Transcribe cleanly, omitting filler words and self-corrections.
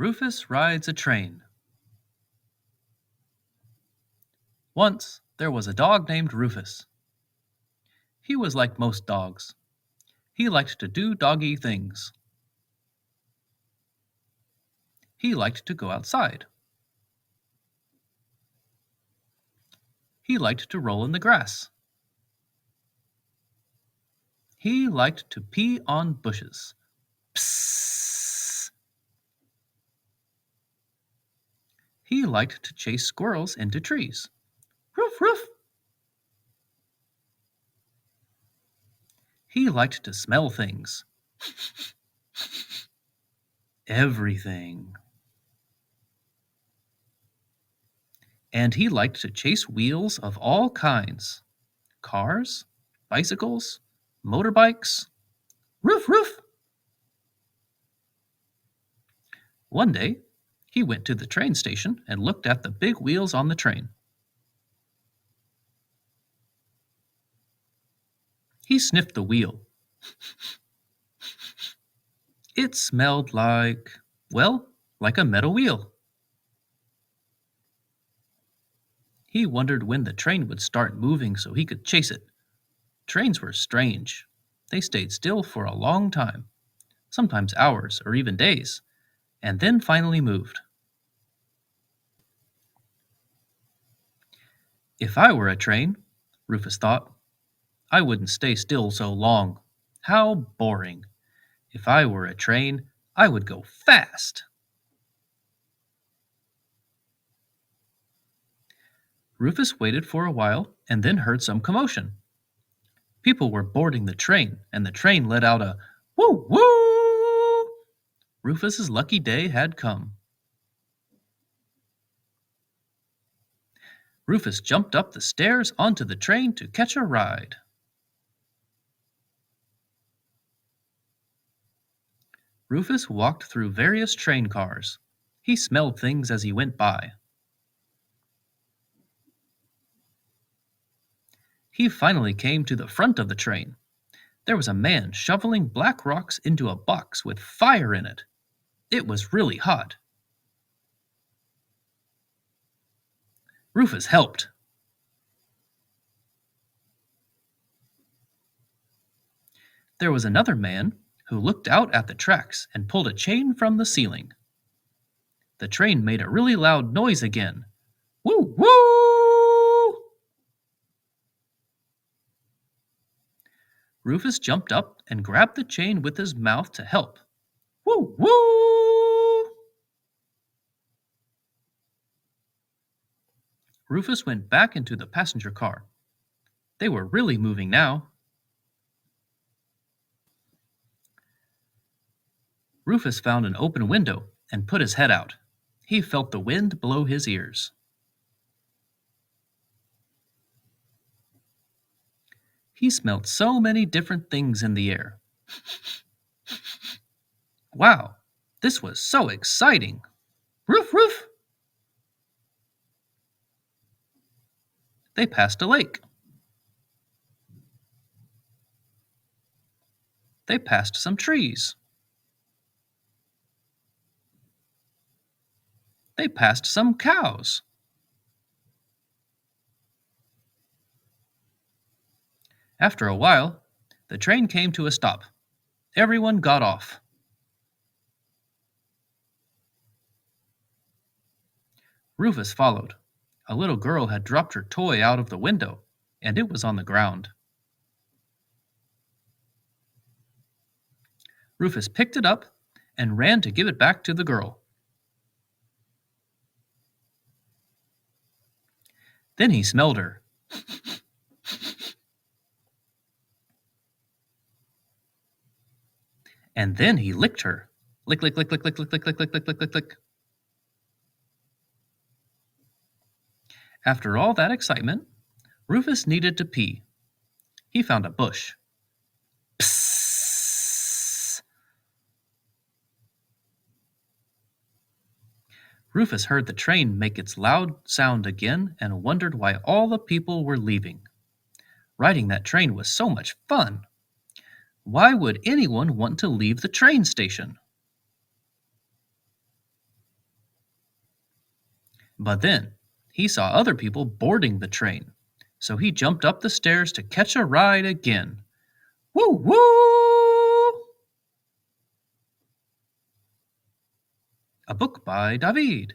Rufus rides a train. Once there was a dog named Rufus. He was like most dogs. He liked to do doggy things. He liked to go outside. He liked to roll in the grass. He liked to pee on bushes. Psst. He liked to chase squirrels into trees. Roof, roof. He liked to smell things. Everything. And he liked to chase wheels of all kinds. Cars, bicycles, motorbikes. Roof, roof. One day, he went to the train station and looked at the big wheels on the train. He sniffed the wheel. It smelled like a metal wheel. He wondered when the train would start moving so he could chase it. Trains were strange. They stayed still for a long time, sometimes hours or even days, and then finally moved. If I were a train, Rufus thought, I wouldn't stay still so long. How boring. If I were a train, I would go fast. Rufus waited for a while and then heard some commotion. People were boarding the train, and the train let out a woo woo. Rufus's lucky day had come. Rufus jumped up the stairs onto the train to catch a ride. Rufus walked through various train cars. He smelled things as he went by. He finally came to the front of the train. There was a man shoveling black rocks into a box with fire in it. It was really hot. Rufus helped. There was another man who looked out at the tracks and pulled a chain from the ceiling. The train made a really loud noise again. Woo, woo! Rufus jumped up and grabbed the chain with his mouth to help. Woo, woo! Rufus went back into the passenger car. They were really moving now. Rufus found an open window and put his head out. He felt the wind blow his ears. He smelled so many different things in the air. Wow, this was so exciting! Roof, roof! They passed a lake. They passed some trees. They passed some cows. After a while, the train came to a stop. Everyone got off. Rufus followed. A little girl had dropped her toy out of the window, and it was on the ground. Rufus picked it up and ran to give it back to the girl. Then he smelled her. And then he licked her. Lick, lick, lick, lick, lick, lick, lick, lick, lick, lick, lick, lick, lick. After all that excitement, Rufus needed to pee. He found a bush. Psst. Rufus heard the train make its loud sound again and wondered why all the people were leaving. Riding that train was so much fun. Why would anyone want to leave the train station? But then he saw other people boarding the train, so he jumped up the stairs to catch a ride again. Woo woo! A book by DahVeed.